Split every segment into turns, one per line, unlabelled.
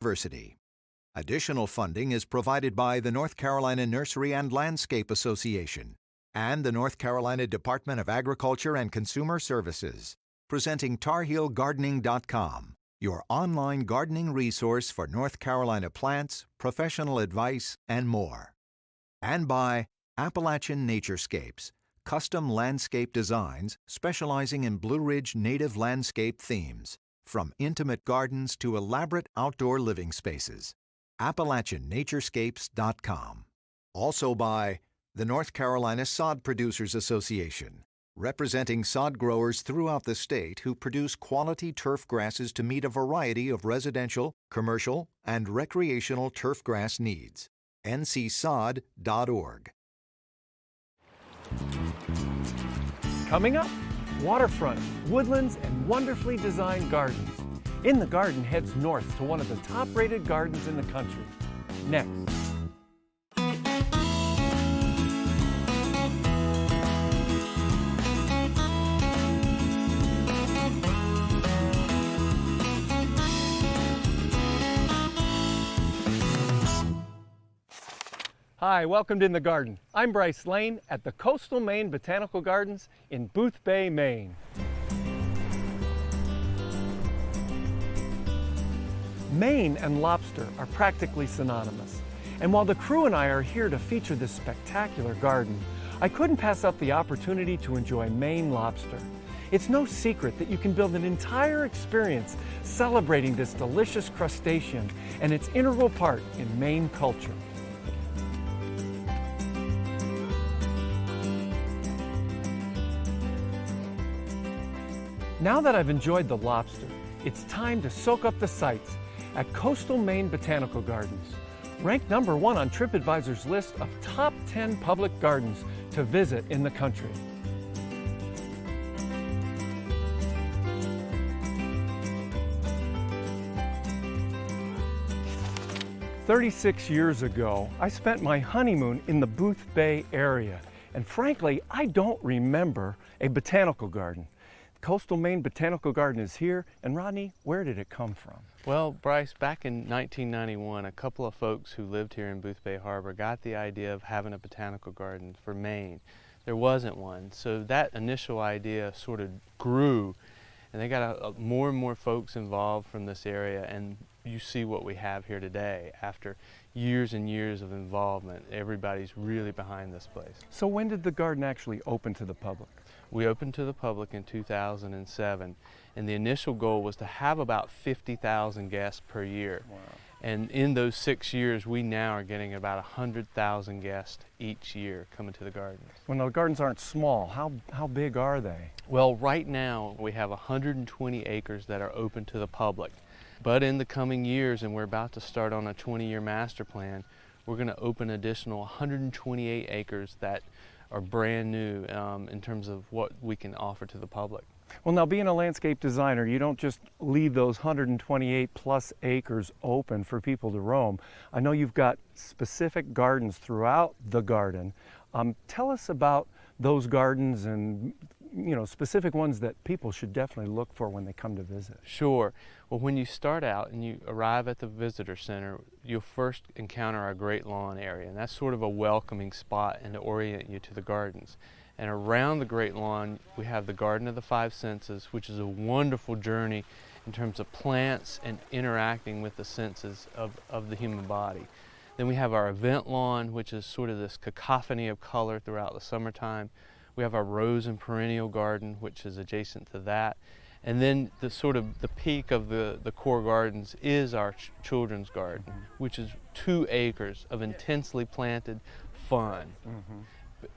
University. Additional funding is provided by the North Carolina Nursery and Landscape Association and the North Carolina Department of Agriculture and Consumer Services, presenting TarHeelGardening.com, your online gardening resource for North Carolina plants, professional advice, and more. And by Appalachian Naturescapes, custom landscape designs specializing in Blue Ridge native landscape themes, from intimate gardens to elaborate outdoor living spaces. AppalachianNaturescapes.com. Also by the North Carolina Sod Producers Association, representing sod growers throughout the state who produce quality turf grasses to meet a variety of residential, commercial, and recreational turf grass needs. ncsod.org.
Coming up, waterfront, woodlands, and wonderfully designed gardens. In the Garden heads north to one of the top-rated gardens in the country. Next. Hi, welcome to In the Garden. I'm Bryce Lane at the Coastal Maine Botanical Gardens in Booth Bay, Maine. Maine and lobster are practically synonymous. And while the crew and I are here to feature this spectacular garden, I couldn't pass up the opportunity to enjoy Maine lobster. It's no secret that you can build an entire experience celebrating this delicious crustacean and its integral part in Maine culture. Now that I've enjoyed the lobster, it's time to soak up the sights at Coastal Maine Botanical Gardens, ranked number 1 on TripAdvisor's list of top 10 public gardens to visit in the country. "36 years ago, I spent my honeymoon in the Booth Bay area, and frankly, I don't remember a botanical garden. Coastal Maine Botanical Garden is here, and Rodney, where did it come from?
Well, Bryce, back in 1991, a couple of folks who lived here in Booth Bay Harbor got the idea of having a botanical garden for Maine. There wasn't one, so that initial idea sort of grew, and they got more and more folks involved from this area, and you see what we have here today. After years and years of involvement, everybody's really behind this place.
So when did the garden actually open to the public?
We opened to the public in 2007, and the initial goal was to have about 50,000 guests per year.
Wow.
And in those 6 years, we now are getting about 100,000 guests each year coming to the garden.
Well, the gardens aren't small. How big are they?
Well, right now we have 120 acres that are open to the public. But in the coming years, and we're about to start on a 20-year master plan, we're going to open additional 128 acres that are brand new in terms of what we can offer to the public.
Well, now, being a landscape designer, you don't just leave those 128 plus acres open for people to roam. I know you've got specific gardens throughout the garden. Tell us about those gardens and specific ones that people should definitely look for when they come to visit.
Sure. Well, when you start out and you arrive at the visitor center, you'll first encounter our Great Lawn area, and that's sort of a welcoming spot and to orient you to the gardens. And around the Great Lawn, we have the Garden of the Five Senses, which is a wonderful journey in terms of plants and interacting with the senses of the human body. Then we have our event lawn, which is sort of this cacophony of color throughout the summertime. We have our rose and perennial garden, which is adjacent to that. And then the sort of the peak of the core gardens is our children's garden, which is 2 acres of intensely planted fun.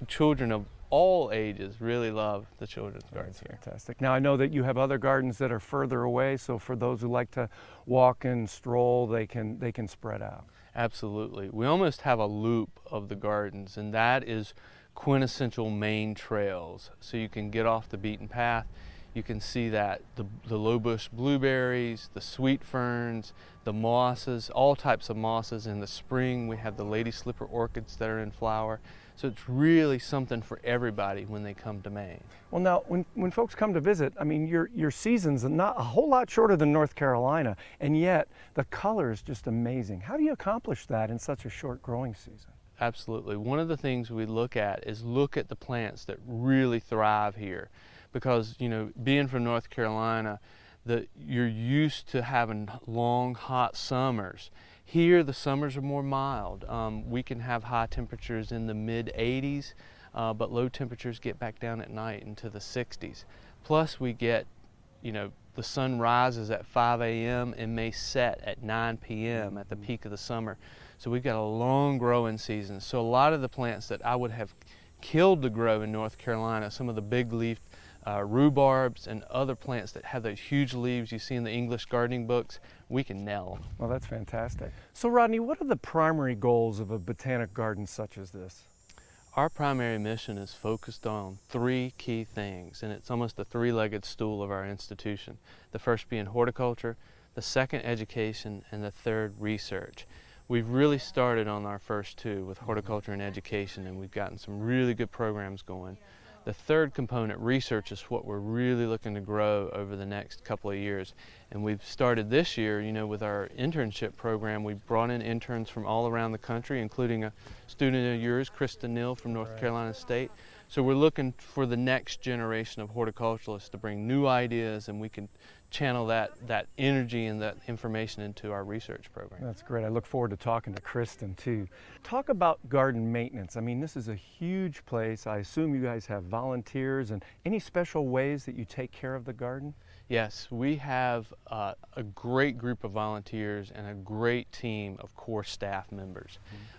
Children of all ages really love the children's gardens here.
Fantastic. Now, I know that you have other gardens that are further away, so for those who like to walk and stroll, they can spread out.
Absolutely. We almost have a loop of the gardens, and that is quintessential Maine trails. So you can get off the beaten path. You can see that the low bush blueberries, the sweet ferns, the mosses, all types of mosses. In the spring, we have the lady slipper orchids that are in flower. So it's really something for everybody when they come to Maine.
Well, now, when folks come to visit, I mean, your season's not a whole lot shorter than North Carolina, and yet the color is just amazing. How do you accomplish that in such a short growing season?
Absolutely. One of the things we look at is look at the plants that really thrive here. Because, you know, being from North Carolina, you're used to having long, hot summers. Here, the summers are more mild. We can have high temperatures in the mid-80s, but low temperatures get back down at night into the 60s. Plus, we get, you know, the sun rises at 5 a.m. and may set at 9 p.m. at the peak of the summer. So we've got a long growing season. So a lot of the plants that I would have killed to grow in North Carolina, some of the big leaf rhubarbs and other plants that have those huge leaves you see in the English gardening books, we can nail them.
Well, that's fantastic. So Rodney, what are the primary goals of a botanic garden such as this?
Our primary mission is focused on three key things, and it's almost the three-legged stool of our institution. The first being horticulture, the second education, and the third research. We've really started on our first two with horticulture and education, and we've gotten some really good programs going. The third component, research, is what we're really looking to grow over the next couple of years. And we've started this year, you know, with our internship program. We've brought in interns from all around the country, including a student of yours, Kristen Neal from North Carolina State. So we're looking for the next generation of horticulturalists to bring new ideas, and we can channel that energy and that information into our research program.
That's great. I look forward to talking to Kristen too. Talk about garden maintenance. I mean, this is a huge place. I assume you guys have volunteers, and any special ways that you take care of the garden?
Yes, we have a great group of volunteers and a great team of core staff members.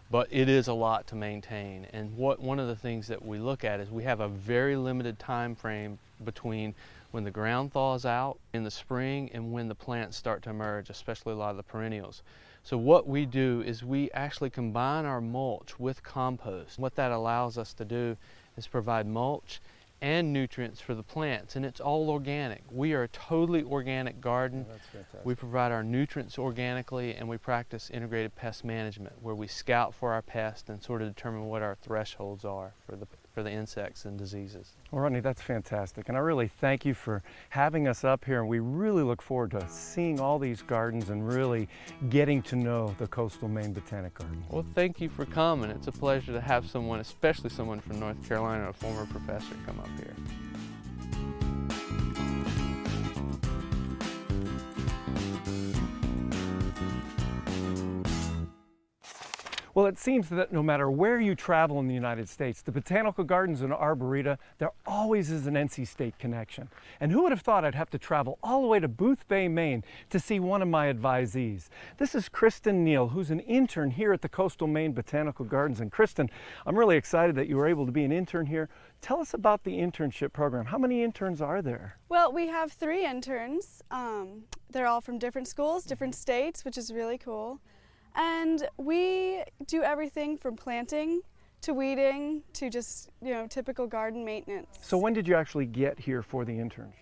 But it is a lot to maintain, and one of the things that we look at is we have a very limited time frame between when the ground thaws out in the spring and when the plants start to emerge, especially a lot of the perennials. So what we do is we actually combine our mulch with compost. What that allows us to do is provide mulch and nutrients for the plants, and it's all organic. We are a totally organic garden.
Oh, that's fantastic.
We provide our nutrients organically, and we practice integrated pest management, where we scout for our pests and sort of determine what our thresholds are for the insects and diseases.
Well, Rodney, that's fantastic, and I really thank you for having us up here, and we really look forward to seeing all these gardens and really getting to know the Coastal Maine Botanic Garden.
Well, thank you for coming. It's a pleasure to have someone, especially someone from North Carolina, a former professor, come up here.
Well, it seems that no matter where you travel in the United States, the botanical gardens and arboreta, there always is an NC State connection. And who would have thought I'd have to travel all the way to Boothbay, Maine to see one of my advisees? This is Kristen Neal, who's an intern here at the Coastal Maine Botanical Gardens. And Kristen, I'm really excited that you were able to be an intern here. Tell us about the internship program. How many interns are there?
Well, we have 3 interns. They're all from different schools, different states, which is really cool. And we do everything from planting to weeding to just, you know, typical garden maintenance.
So when did you actually get here for the internship?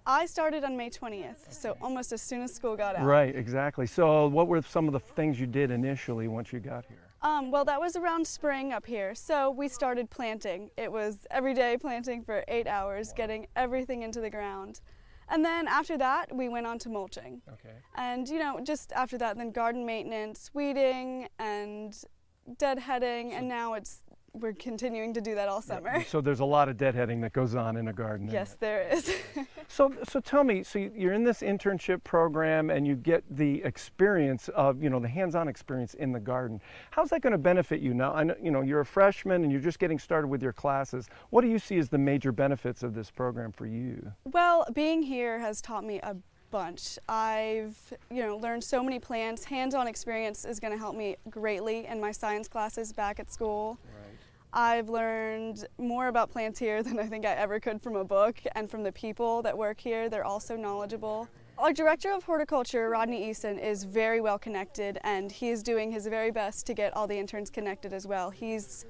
I started on May 20th, so almost as soon as school got out.
Right, exactly. So what were some of the things you did initially once you got here?
Well, that was around spring up here, so we started planting. It was every day planting for 8 hours, getting everything into the ground. And then after that, we went on to mulching.
Okay.
And, you know, just after that, then garden maintenance, weeding, and deadheading, and now we're continuing to do that all summer.
So there's a lot of deadheading that goes on in a garden.
Yes, there is.
So tell me, so you're in this internship program and you get the experience of, you know, the hands-on experience in the garden. How's that going to benefit you now? I know, you know, you're a freshman and you're just getting started with your classes. What do you see as the major benefits of this program for you?
Well, being here has taught me a bunch. I've, you know, learned so many plants. Hands-on experience is going to help me greatly in my science classes back at school.
Right.
I've learned more about plants here than I think I ever could from a book, and from the people that work here. They're all so knowledgeable. Our director of horticulture, Rodney Easton, is very well connected, and he is doing his very best to get all the interns connected as well. He's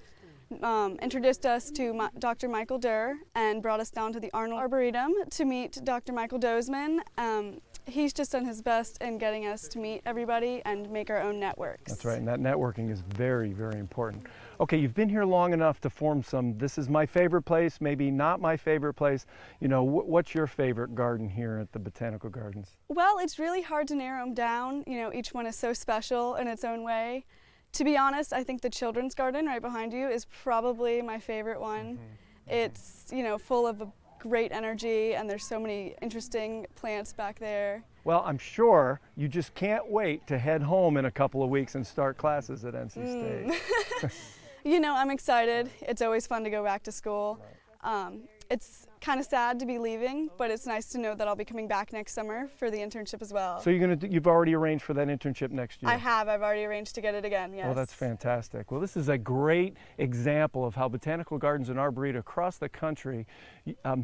introduced us to Dr. Michael Durr and brought us down to the Arnold Arboretum to meet Dr. Michael Dozeman. He's just done his best in getting us to meet everybody and make our own networks.
That's right, and that networking is very, very important. Okay, you've been here long enough to form some, this is my favorite place, maybe not my favorite place. You know, what's your favorite garden here at the Botanical Gardens?
Well, it's really hard to narrow them down. You know, each one is so special in its own way. To be honest, I think the children's garden right behind you is probably my favorite one. It's, you know, full of great energy, and there's so many interesting plants back there.
Well, I'm sure you just can't wait to head home in a couple of weeks and start classes at NC State.
You know, I'm excited. It's always fun to go back to school. It's kind of sad to be leaving, but it's nice to know that I'll be coming back next summer for the internship as well.
So you've already arranged for that internship next year?
I have. I've already arranged to get it again, yes.
Well, that's fantastic. Well, this is a great example of how botanical gardens and arboretum across the country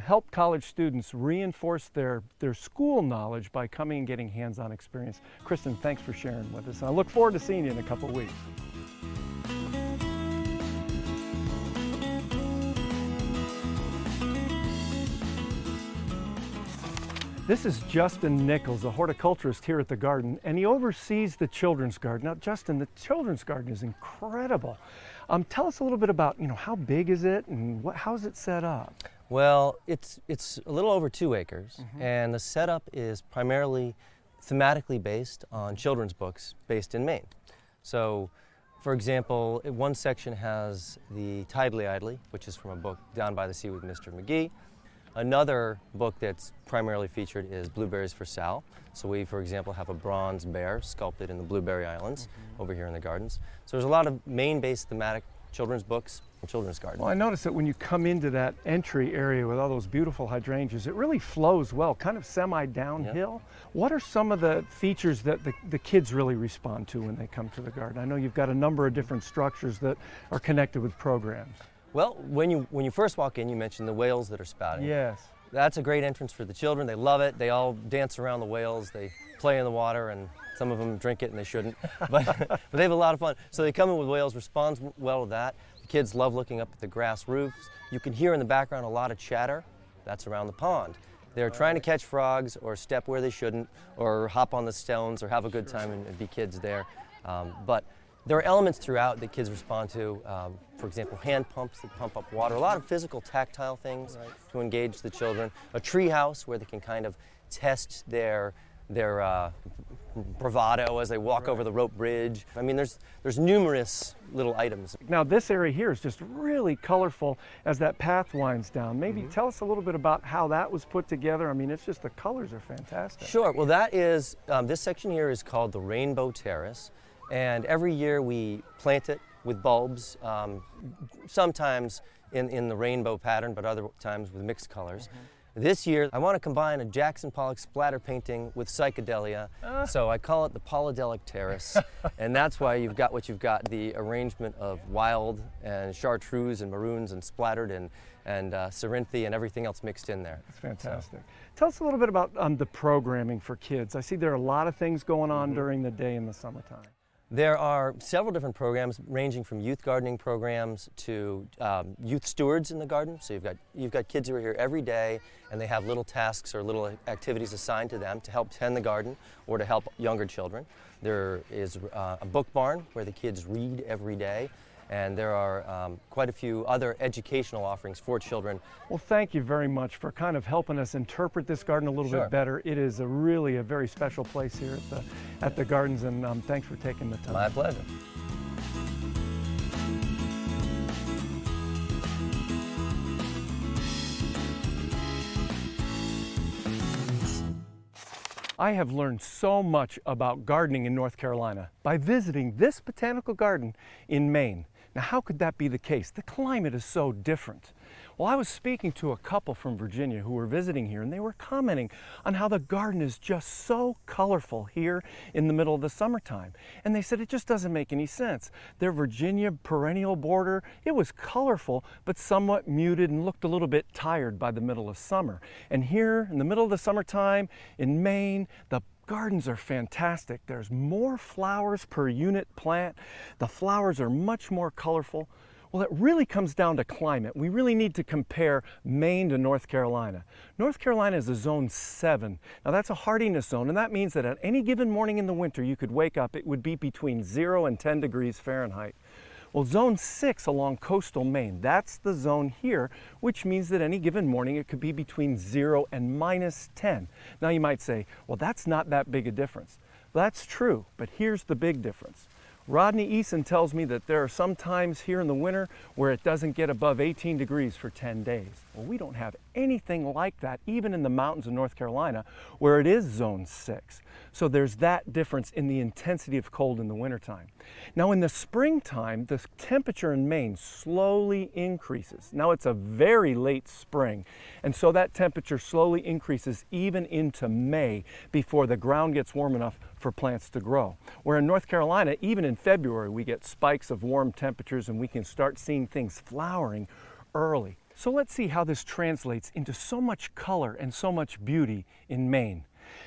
help college students reinforce their school knowledge by coming and getting hands-on experience. Kristen, thanks for sharing with us, and I look forward to seeing you in a couple of weeks. This is Justin Nichols, a horticulturist here at the garden, and he oversees the children's garden. Now, Justin, the children's garden is incredible. Tell us a little bit about, you know, how big is it and how's it set up?
Well, it's a little over 2 acres, and the setup is primarily thematically based on children's books based in Maine. So, for example, one section has the Tidely Idly, which is from a book, Down by the Sea with Mr. McGee. Another book that's primarily featured is Blueberries for Sal. So we, for example, have a bronze bear sculpted in the Blueberry Islands over here in the gardens. So there's a lot of Maine-based thematic children's books and children's gardens.
Well, I noticed that when you come into that entry area with all those beautiful hydrangeas, it really flows well, kind of semi-downhill. Yep. What are some of the features that the kids really respond to when they come to the garden? I know you've got a number of different structures that are connected with programs.
Well, when you first walk in, you mentioned the whales that are spouting.
Yes.
That's a great entrance for the children. They love it. They all dance around the whales. They play in the water, and some of them drink it and they shouldn't. But they have a lot of fun. So they come in with whales, responds well to that. The kids love looking up at the grass roofs. You can hear in the background a lot of chatter. That's around the pond. They're trying to catch frogs or step where they shouldn't or hop on the stones or have a good time and be kids there. But there are elements throughout that kids respond to, for example, hand pumps that pump up water, a lot of physical tactile things to engage the children, a tree house where they can kind of test their bravado as they walk over the rope bridge. I mean, there's numerous little items.
Now this area here is just really colorful as that path winds down. Maybe tell us a little bit about how that was put together. I mean, it's just the colors are fantastic.
Sure, well that is, this section here is called the Rainbow Terrace. And every year we plant it with bulbs, sometimes in the rainbow pattern, but other times with mixed colors. This year, I want to combine a Jackson Pollock splatter painting with psychedelia, so I call it the Polydelic Terrace, and that's why you've got what you've got, the arrangement of wild and chartreuse and maroons and splattered and cerinthe and everything else mixed in there.
That's fantastic. So. Tell us a little bit about the programming for kids. I see there are a lot of things going on during the day in the summertime.
There are several different programs ranging from youth gardening programs to youth stewards in the garden. So you've got kids who are here every day and they have little tasks or little activities assigned to them to help tend the garden or to help younger children. There is a book barn where the kids read every day. And there are quite a few other educational offerings for children. Well,
thank you very much for kind of helping us interpret this garden a little bit better. It is really a very special place here at the gardens, and thanks for taking the time.
My pleasure.
I have learned so much about gardening in North Carolina by visiting this botanical garden in Maine. Now, how could that be the case? The climate is so different. Well, I was speaking to a couple from Virginia who were visiting here, and they were commenting on how the garden is just so colorful here in the middle of the summertime. And they said it just doesn't make any sense. Their Virginia perennial border, it was colorful, but somewhat muted and looked a little bit tired by the middle of summer. And here in the middle of the summertime in Maine, the gardens are fantastic. There's more flowers per unit plant. The flowers are much more colorful. Well, it really comes down to climate. We really need to compare Maine to North Carolina. North Carolina is a zone 7. Now that's a hardiness zone, and that means that at any given morning in the winter you could wake up, it would be between 0 and 10 degrees Fahrenheit. Well, zone 6 along coastal Maine, that's the zone here, which means that any given morning it could be between 0 and -10. Now you might say, well, that's not that big a difference. That's true, but here's the big difference. Rodney Eason tells me that there are some times here in the winter where it doesn't get above 18 degrees for 10 days. Well, we don't have anything like that, even in the mountains of North Carolina, where it is zone 6. So there's that difference in the intensity of cold in the wintertime. Now in the springtime, the temperature in Maine slowly increases. Now it's a very late spring, and so that temperature slowly increases even into May before the ground gets warm enough for plants to grow. Where in North Carolina, even in February, we get spikes of warm temperatures and we can start seeing things flowering early. So let's see how this translates into so much color and so much beauty in Maine.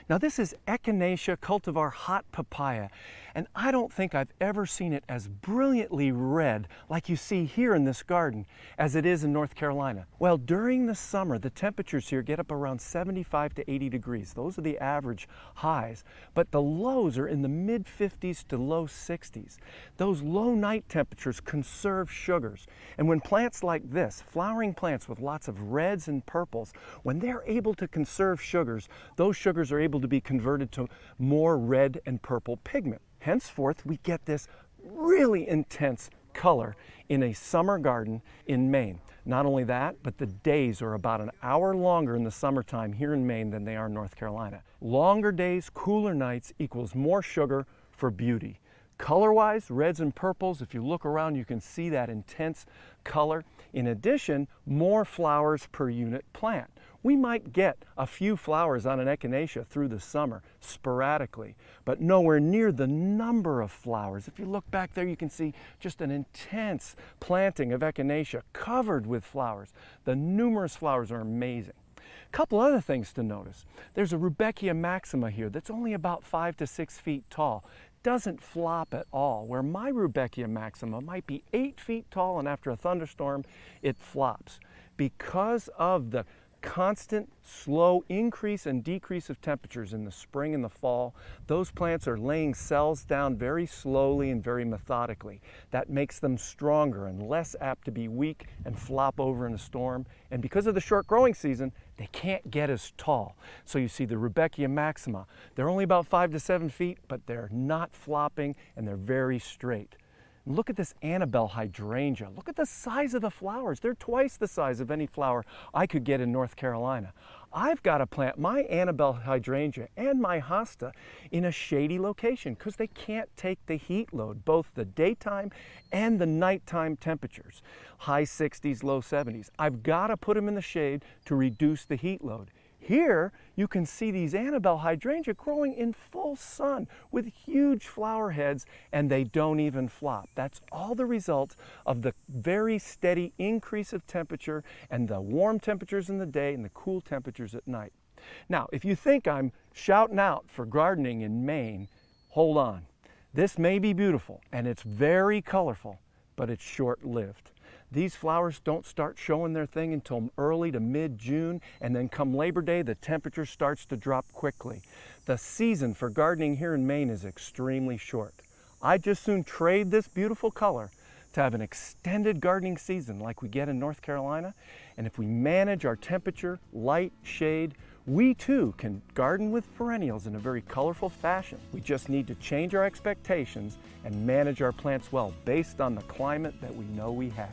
Now this is Echinacea cultivar hot papaya, and I don't think I've ever seen it as brilliantly red like you see here in this garden as it is in North Carolina. Well, during the summer, the temperatures here get up around 75 to 80 degrees. Those are the average highs, but the lows are in the mid-50s to low 60s. Those low night temperatures conserve sugars, and when plants like this, flowering plants with lots of reds and purples, when they're able to conserve sugars, those sugars are able to be converted to more red and purple pigment. Henceforth, we get this really intense color in a summer garden in Maine. Not only that, but the days are about an hour longer in the summertime here in Maine than they are in North Carolina. Longer days, cooler nights equals more sugar for beauty. Color-wise, reds and purples, if you look around, you can see that intense color. In addition, more flowers per unit plant. We might get a few flowers on an echinacea through the summer, sporadically, but nowhere near the number of flowers. If you look back there, you can see just an intense planting of echinacea covered with flowers. The numerous flowers are amazing. A couple other things to notice. There's a Rudbeckia maxima here that's only about 5 to 6 feet tall. Doesn't flop at all, where my Rudbeckia maxima might be 8 feet tall, and after a thunderstorm it flops. Because of the constant slow increase and decrease of temperatures in the spring and the fall, those plants are laying cells down very slowly and very methodically. That makes them stronger and less apt to be weak and flop over in a storm. And because of the short growing season, they can't get as tall. So you see the Rudbeckia maxima, they're only about 5 to 7 feet, but they're not flopping and they're very straight. Look at this Annabelle hydrangea. Look at the size of the flowers. They're twice the size of any flower I could get in North Carolina. I've got to plant my Annabelle hydrangea and my hosta in a shady location because they can't take the heat load, both the daytime and the nighttime temperatures, high 60s, low 70s. I've got to put them in the shade to reduce the heat load. Here, you can see these Annabelle hydrangea growing in full sun with huge flower heads, and they don't even flop. That's all the result of the very steady increase of temperature and the warm temperatures in the day and the cool temperatures at night. Now, if you think I'm shouting out for gardening in Maine, hold on. This may be beautiful, and it's very colorful, but it's short-lived. These flowers don't start showing their thing until early to mid-June, and then come Labor Day, the temperature starts to drop quickly. The season for gardening here in Maine is extremely short. I'd just soon trade this beautiful color to have an extended gardening season like we get in North Carolina. And if we manage our temperature, light, shade, we too can garden with perennials in a very colorful fashion. We just need to change our expectations and manage our plants well based on the climate that we know we have.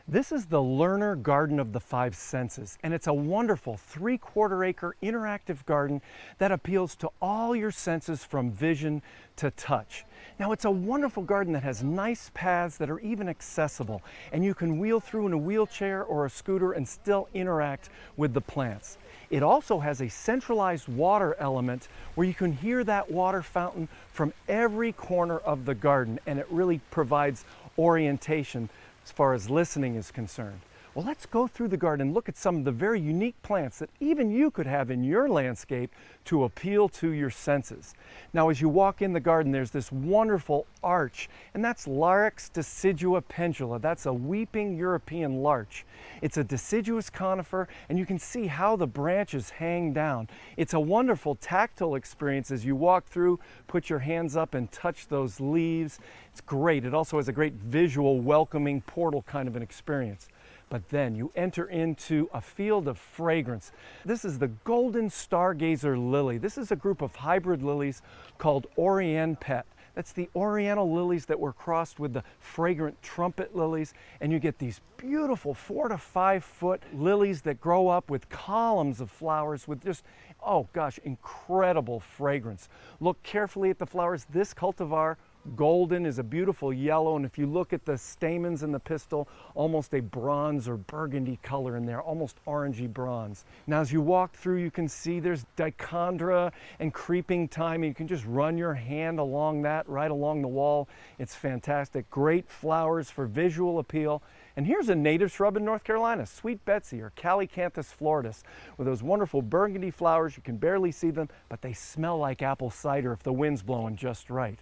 This is the Lerner Garden of the Five Senses, and it's a wonderful 3/4 acre interactive garden that appeals to all your senses from vision to touch. Now, it's a wonderful garden that has nice paths that are even accessible, and you can wheel through in a wheelchair or a scooter and still interact with the plants. It also has a centralized water element where you can hear that water fountain from every corner of the garden, and it really provides orientation as far as listening is concerned. Well, let's go through the garden and look at some of the very unique plants that even you could have in your landscape to appeal to your senses. Now, as you walk in the garden, there's this wonderful arch, and that's Larix decidua pendula. That's a weeping European larch. It's a deciduous conifer, and you can see how the branches hang down. It's a wonderful tactile experience as you walk through, put your hands up and touch those leaves. It's great. It also has a great visual, welcoming portal kind of an experience. But then you enter into a field of fragrance. This is the golden stargazer lily. This is a group of hybrid lilies called Orienpet. That's the oriental lilies that were crossed with the fragrant trumpet lilies, and you get these beautiful 4 to 5 foot lilies that grow up with columns of flowers with just, oh gosh, incredible fragrance. Look carefully at the flowers. This cultivar, golden, is a beautiful yellow, and if you look at the stamens and the pistil, almost a bronze or burgundy color in there, almost orangey bronze. Now as you walk through, you can see there's dichondra and creeping thyme. You can just run your hand along that, right along the wall. It's fantastic. Great flowers for visual appeal. And here's a native shrub in North Carolina, Sweet Betsy, or Calycanthus floridus, with those wonderful burgundy flowers. You can barely see them, but they smell like apple cider if the wind's blowing just right.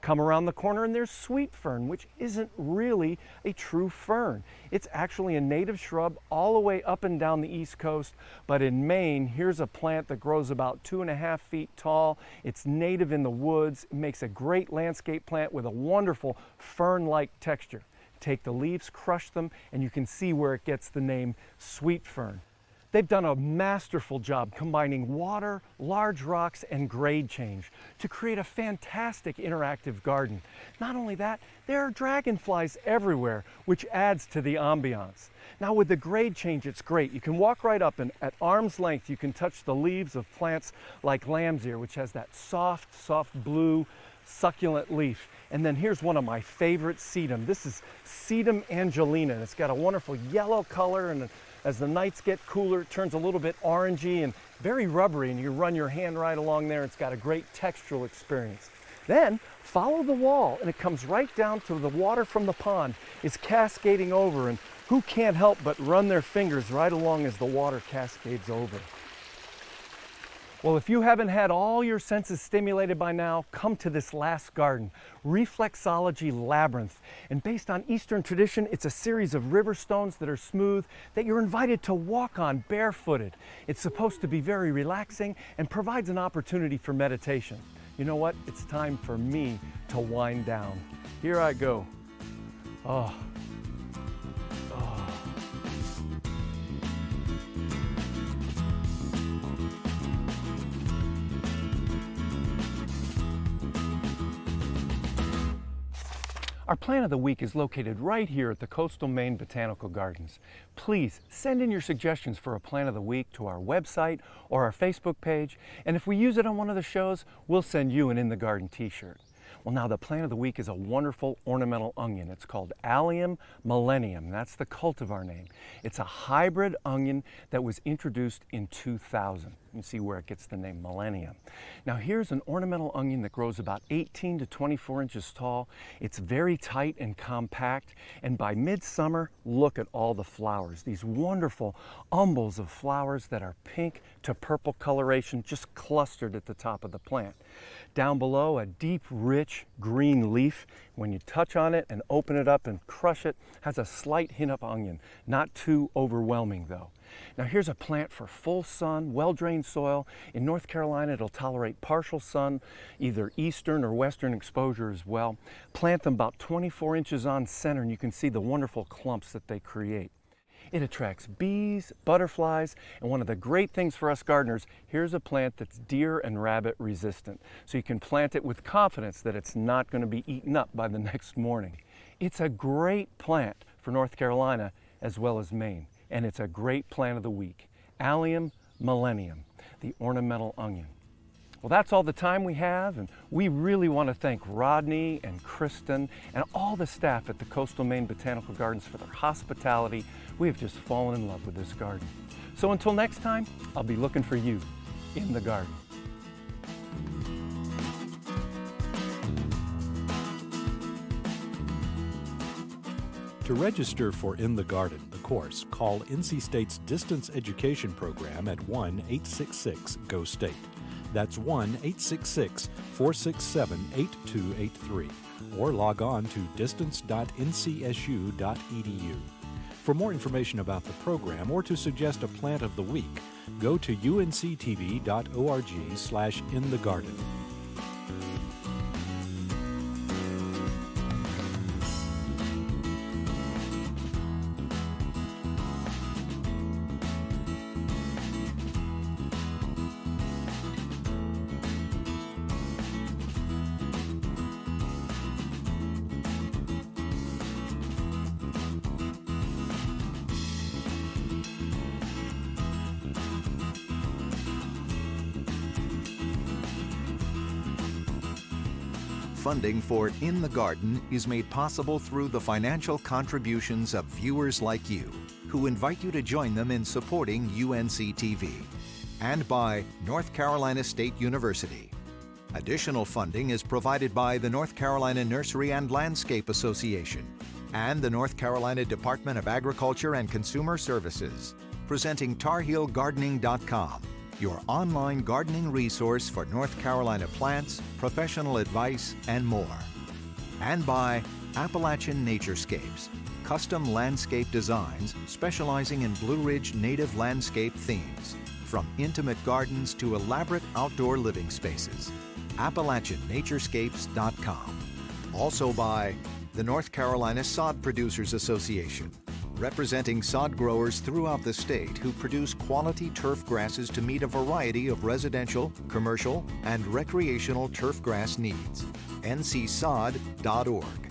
Come around the corner and there's sweet fern, which isn't really a true fern. It's actually a native shrub all the way up and down the East Coast, but in Maine, here's a plant that grows about 2.5 feet tall. It's native in the woods. It makes a great landscape plant with a wonderful fern-like texture. Take the leaves, crush them, and you can see where it gets the name sweet fern. They've done a masterful job combining water, large rocks, and grade change to create a fantastic interactive garden. Not only that, there are dragonflies everywhere, which adds to the ambiance. Now with the grade change, it's great. You can walk right up and at arm's length, you can touch the leaves of plants like lamb's ear, which has that soft blue, succulent leaf. And then here's one of my favorite sedum. This is Sedum angelina. It's got a wonderful yellow color, and as the nights get cooler, it turns a little bit orangey and very rubbery, and you run your hand right along there. It's got a great textural experience. Then follow the wall, and it comes right down to the water from the pond. It's cascading over, and who can't help but run their fingers right along as the water cascades over? Well, if you haven't had all your senses stimulated by now, come to this last garden, Reflexology Labyrinth. And based on Eastern tradition, it's a series of river stones that are smooth that you're invited to walk on barefooted. It's supposed to be very relaxing and provides an opportunity for meditation. You know what? It's time for me to wind down. Here I go. Oh. Our plant of the week is located right here at the Coastal Maine Botanical Gardens. Please send in your suggestions for a plant of the week to our website or our Facebook page, and if we use it on one of the shows, we'll send you an In the Garden t-shirt. Well, now the plant of the week is a wonderful ornamental onion. It's called Allium millennium. That's the cultivar name. It's a hybrid onion that was introduced in 2000. You can see where it gets the name millennium. Now here's an ornamental onion that grows about 18 to 24 inches tall. It's very tight and compact, and by midsummer, look at all the flowers. These wonderful umbels of flowers that are pink to purple coloration just clustered at the top of the plant. Down below, a deep, rich green leaf. When you touch on it and open it up and crush it, has a slight hint of onion. Not too overwhelming though. Now here's a plant for full sun, well-drained soil. In North Carolina, it'll tolerate partial sun, either eastern or western exposure as well. Plant them about 24 inches on center, and you can see the wonderful clumps that they create. It attracts bees, butterflies, and one of the great things for us gardeners, here's a plant that's deer and rabbit resistant. So you can plant it with confidence that it's not going to be eaten up by the next morning. It's a great plant for North Carolina as well as Maine, and it's a great plant of the week. Allium millennium, the ornamental onion. Well, that's all the time we have, and we really want to thank Rodney and Kristen and all the staff at the Coastal Maine Botanical Gardens for their hospitality. We have just fallen in love with this garden. So until next time, I'll be looking for you in the garden.
To register for In the Garden, the course, call NC State's Distance Education Program at 1-866-GO-STATE. That's 1-866-467-8283. Or log on to distance.ncsu.edu. For more information about the program or to suggest a plant of the week, go to unctv.org/inthegarden.
Funding for In the Garden is made possible through the financial contributions of viewers like you, who invite you to join them in supporting UNC-TV, and by North Carolina State University. Additional funding is provided by the North Carolina Nursery and Landscape Association and the North Carolina Department of Agriculture and Consumer Services, presenting TarHeelGardening.com, your online gardening resource for North Carolina plants, professional advice, and more. And by Appalachian Naturescapes, custom landscape designs specializing in Blue Ridge native landscape themes, from intimate gardens to elaborate outdoor living spaces. AppalachianNaturescapes.com. Also by the North Carolina Sod Producers Association, representing sod growers throughout the state who produce quality turf grasses to meet a variety of residential, commercial, and recreational turf grass needs. ncsod.org.